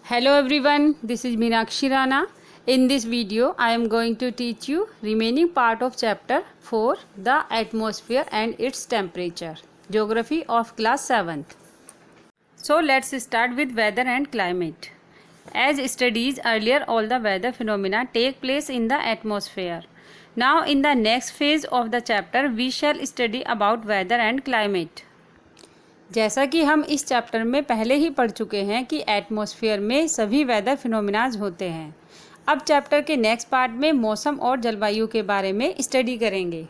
Hello everyone, this is Meenakshi Rana. In this video, I am going to teach you remaining part of chapter 4, the atmosphere and its temperature, geography of class 7th. So let's start with weather and climate. As studied earlier, all the weather phenomena take place in the atmosphere. Now in the next phase of the chapter, we shall study about weather and climate. जैसा कि हम इस chapter में पहले ही पढ़ चुके हैं कि एटमॉस्फेयर में सभी वेदर फिनोमिनाज होते हैं। अब चैप्टर के नेक्स्ट पार्ट में मौसम और जलवायु के बारे में स्टडी करेंगे।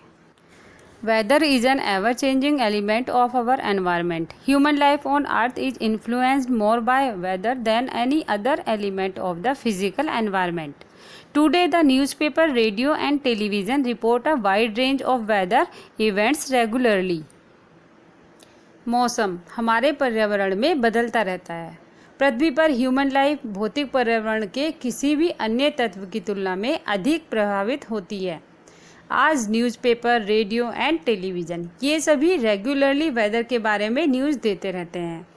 Weather is an ever changing element of our environment. Human life on earth is influenced more by weather than any other element of the physical environment. Today the newspaper, radio and television report a wide range of weather events regularly. मौसम हमारे पर्यावरण में बदलता रहता है। पृथ्वी पर human life भौतिक पर्यावरण के किसी भी अन्य तत्व की तुलना में अधिक प्रभावित होती है। आज न्यूज़पेपर, रेडियो एंड टेलीविज़न ये सभी रेगुलरली वेदर के बारे में न्यूज़ देते रहते हैं।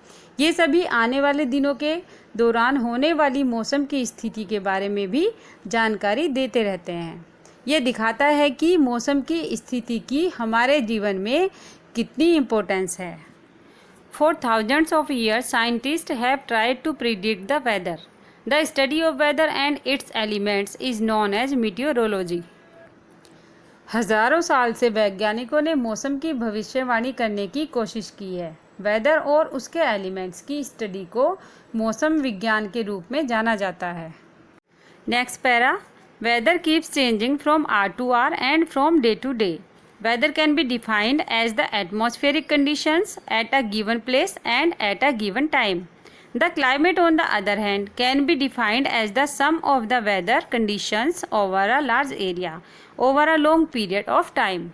ये सभी आने वाले दिनों के दौरान होने वाली मौसम की स्थिति के बारे में भी जानकारी देते रहते हैं। ये दिखाता है कि मौसम की स्थिति की हमारे जीवन में कितनी इम्पोर्टेंस है। For thousands of years, scientists have tried to predict the weather. The study of weather and its elements is known as meteorology. हजारों साल से वैज्ञानिकों ने मौसम की भविष्यवाणी करने की कोशिश की है। वेदर और उसके एलिमेंट्स की स्टडी को मौसम विज्ञान के रूप में जाना जाता है। Next para, weather keeps changing from hour to hour and from day to day. Weather can be defined as the atmospheric conditions at a given place and at a given time. The climate, on the other hand, can be defined as the sum of the weather conditions over a large area over a long period of time.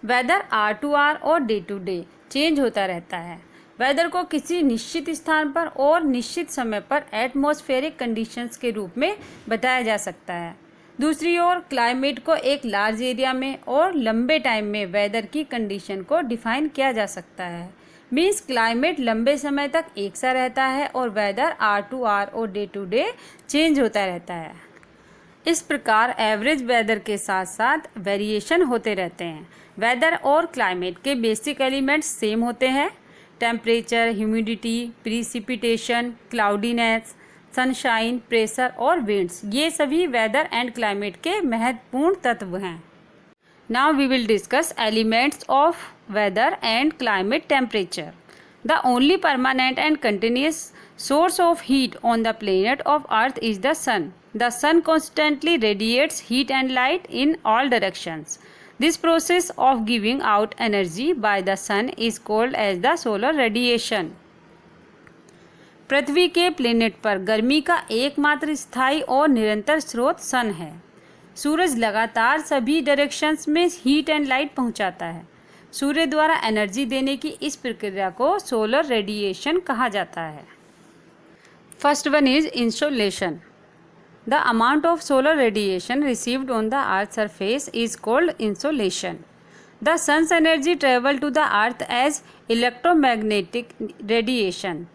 Weather hour to hour और day to day change होता रहता है। Weather को किसी निश्चित स्थान पर और निश्चित समय पर एटमॉस्फेरिक कंडीशंस के रूप में बताया जा सकता है। दूसरी ओर क्लाइमेट को एक लार्ज एरिया में और लंबे टाइम में वेदर की कंडीशन को डिफाइन किया जा सकता है। मीन्स क्लाइमेट लंबे समय तक एक सा रहता है और वेदर आर टू आर और डे टू डे चेंज होता रहता है। इस प्रकार एवरेज वेदर के साथ साथ वेरिएशन होते रहते हैं। वेदर और क्लाइमेट के बेसिक एलिमेंट्स सेम होते हैं। Temperature, humidity, precipitation, cloudiness, sunshine, pressure और विंड्स ये सभी वेदर एंड क्लाइमेट के महत्वपूर्ण तत्व हैं। Now we will discuss elements of weather and climate temperature. The only permanent and continuous source of heat on the planet of earth is the sun. The sun constantly radiates heat and light in all directions. This process of giving out energy by the sun is called as the solar radiation. पृथ्वी के planet पर गर्मी का एकमात्र स्थायी और निरंतर स्रोत सन है। सूरज लगातार सभी डायरेक्शंस में हीट एंड लाइट पहुंचाता है। सूर्य द्वारा एनर्जी देने की इस प्रक्रिया को सोलर रेडिएशन कहा जाता है। First one is insolation. The amount of solar radiation received on the earth surface is called insolation. The sun's energy travel to the earth as electromagnetic radiation.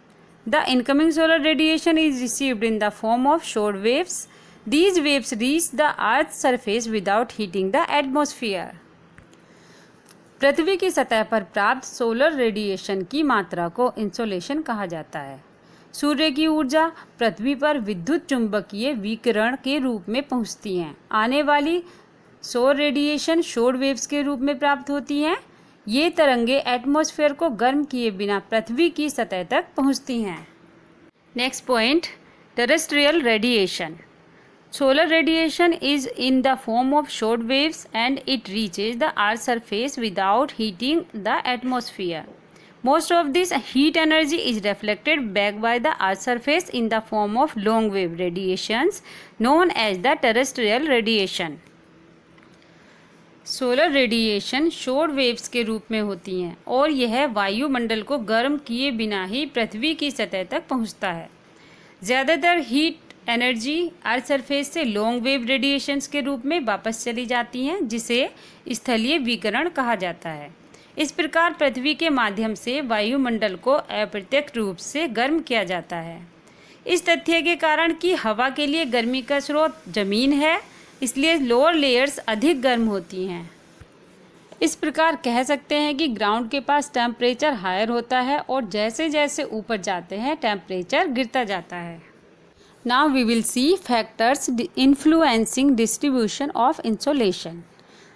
The incoming solar radiation is received in the form of short waves. These waves reach the Earth's surface without heating the atmosphere. पृथ्वी की सतह पर प्राप्त solar radiation की मात्रा को insolation कहा जाता है। सूर्य की ऊर्जा पृथ्वी पर विद्युत चुंबकीय विकिरण के रूप में पहुंचती हैं। आने वाली सौर रेडिएशन शॉर्ट वेव्स के रूप में प्राप्त होती हैं। ये तरंगे एटमॉस्फेयर को गर्म किए बिना पृथ्वी की सतह तक पहुंचती हैं। Next point, terrestrial radiation. Solar radiation is in the form of short waves and it reaches the earth surface without heating the atmosphere. Most of this heat energy is reflected back by the earth surface in the form of long wave radiations known as the terrestrial radiation. Solar radiation short waves के रूप में होती हैं और यह वायुमंडल को गर्म किए बिना ही पृथ्वी की सतह तक पहुंचता है। ज़्यादातर हीट एनर्जी अर्थ सरफेस से लॉन्ग वेव रेडिएशंस के रूप में वापस चली जाती हैं, जिसे स्थलीय विकिरण कहा जाता है। इस प्रकार पृथ्वी के माध्यम से वायुमंडल को अप्रत्यक्ष रूप से गर्म किया जाता है। इस तथ्य के कारण कि हवा के लिए गर्मी का स्रोत ज़मीन है, इसलिए लोअर लेयर्स अधिक गर्म होती हैं। इस प्रकार कह सकते हैं कि ग्राउंड के पास टेम्परेचर हायर होता है और जैसे जैसे ऊपर जाते हैं टेम्परेचर गिरता जाता है। Now we will see factors influencing distribution of insolation.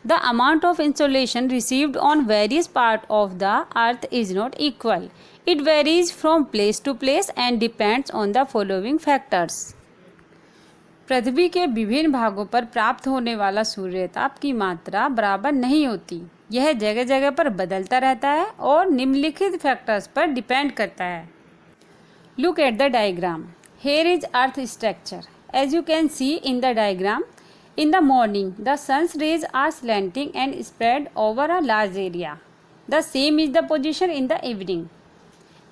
The amount of insolation received on various part of the earth is not equal. It varies from place to place and depends on the following factors. पृथ्वी के विभिन्न भागों पर प्राप्त होने वाला सूर्यताप की मात्रा बराबर नहीं होती। यह जगह जगह पर बदलता रहता है और निम्नलिखित फैक्टर्स पर डिपेंड करता है। Look at the diagram. Here is Earth structure. As you can see in the diagram, in the morning the sun's rays are slanting and spread over a large area. The same is the position in the evening.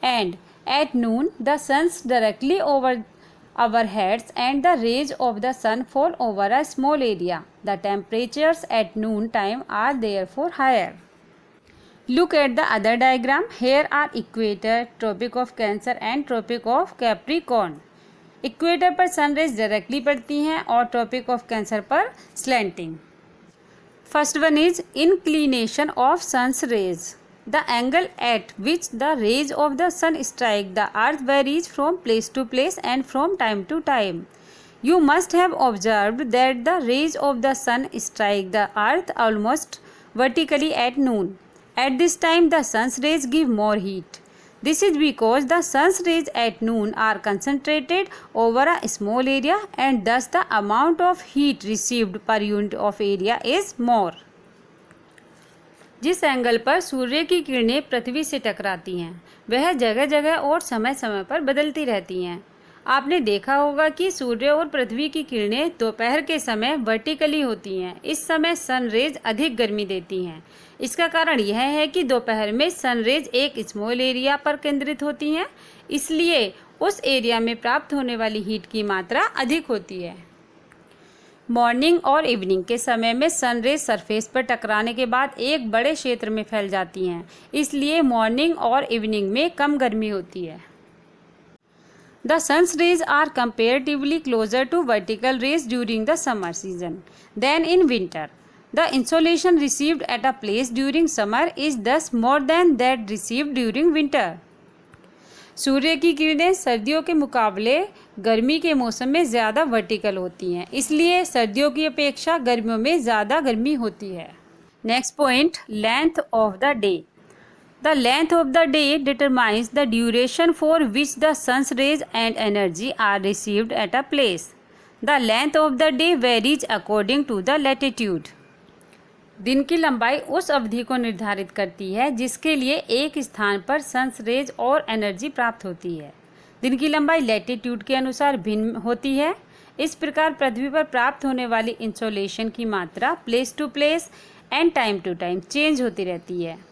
And at noon the sun's directly over our heads and the rays of the sun fall over a small area. The temperatures at noon time are therefore higher. Look at the other diagram. Here are equator, Tropic of Cancer and Tropic of Capricorn. Equator पर sun rays directly पड़ती हैं और tropic of cancer पर slanting. First one is inclination of sun's rays. The angle at which the rays of the sun strike the earth varies from place to place and from time to time. You must have observed that the rays of the sun strike the earth almost vertically at noon. At this time the sun's rays give more heat. This is because the sun's rays at noon are concentrated over a small area and thus the amount of heat received per unit of area is more. जिस angle पर सूर्य की किरणें पृथ्वी से टकराती हैं वह जगह जगह और समय समय पर बदलती रहती हैं। आपने देखा होगा कि सूर्य और पृथ्वी की किरणें दोपहर के समय वर्टिकली होती हैं। इस समय सन रेज अधिक गर्मी देती हैं। इसका कारण यह है कि दोपहर में सन रेज एक स्मॉल एरिया पर केंद्रित होती हैं, इसलिए उस एरिया में प्राप्त होने वाली हीट की मात्रा अधिक होती है। मॉर्निंग और इवनिंग के समय में सन रेज सरफेस पर टकराने के बाद एक बड़े क्षेत्र में फैल जाती हैं, इसलिए मॉर्निंग और इवनिंग में कम गर्मी होती है। The sun's rays are comparatively closer to vertical rays during the summer season than in winter. The insolation received at a place during summer is thus more than that received during winter. सूर्य की किरणें सर्दियों के मुकाबले गर्मी के मौसम में ज़्यादा वर्टिकल होती हैं, इसलिए सर्दियों की अपेक्षा गर्मियों में ज़्यादा गर्मी होती है। Next point, length of the day. The length of the day determines the duration for which the sun's rays and energy are received at a place. The length of the day varies according to the latitude. दिन की लंबाई उस अवधि को निर्धारित करती है जिसके लिए एक स्थान पर सन्स रेज और एनर्जी प्राप्त होती है। दिन की लंबाई लैटिट्यूड के अनुसार भिन्न होती है। इस प्रकार पृथ्वी पर प्राप्त होने वाली इंसोलेशन की मात्रा place to place and time to time change होती रहती है।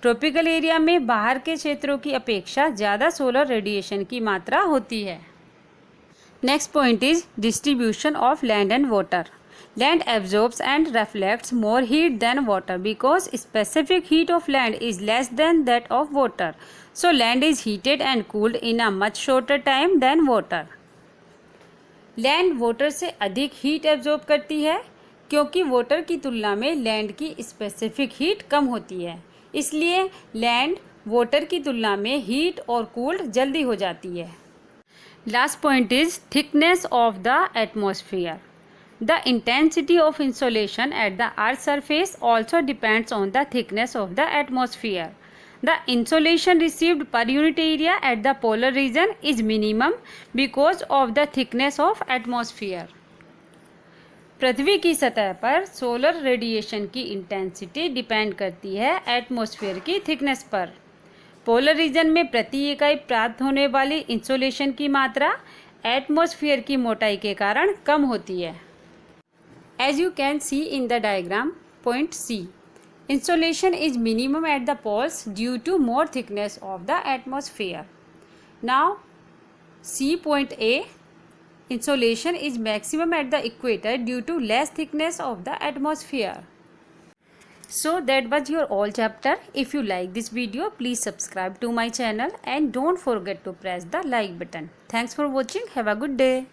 ट्रॉपिकल एरिया में बाहर के क्षेत्रों की अपेक्षा ज़्यादा सोलर रेडिएशन की मात्रा होती है। Next point is distribution of land and water. Land absorbs and reflects more heat than water because specific heat of land is less than that of water, so land is heated and cooled in a much shorter time than water. Land water से अधिक heat absorb करती है क्योंकि water की तुलना में land की specific heat कम होती है, इसलिए लैंड वाटर की तुलना में हीट और कूल्ड जल्दी हो जाती है। Last point is thickness of the atmosphere. The intensity of insolation at the earth surface also depends on the thickness of the atmosphere. The insolation received per unit area at the polar region is minimum because of the thickness of atmosphere. पृथ्वी की सतह पर solar radiation की intensity depend करती है atmosphere की thickness पर। Polar region में प्रति इकाई प्राप्त होने वाली इंसोलेशन की मात्रा एटमॉस्फेयर की मोटाई के कारण कम होती है। As you can see in the diagram, point C, insolation is minimum at the poles due to more thickness of the atmosphere. Now see point A, insolation is maximum at the equator due to less thickness of the atmosphere. So that was your all chapter. If you like this video, please subscribe to my channel and don't forget to press the like button. Thanks for watching. Have a good day.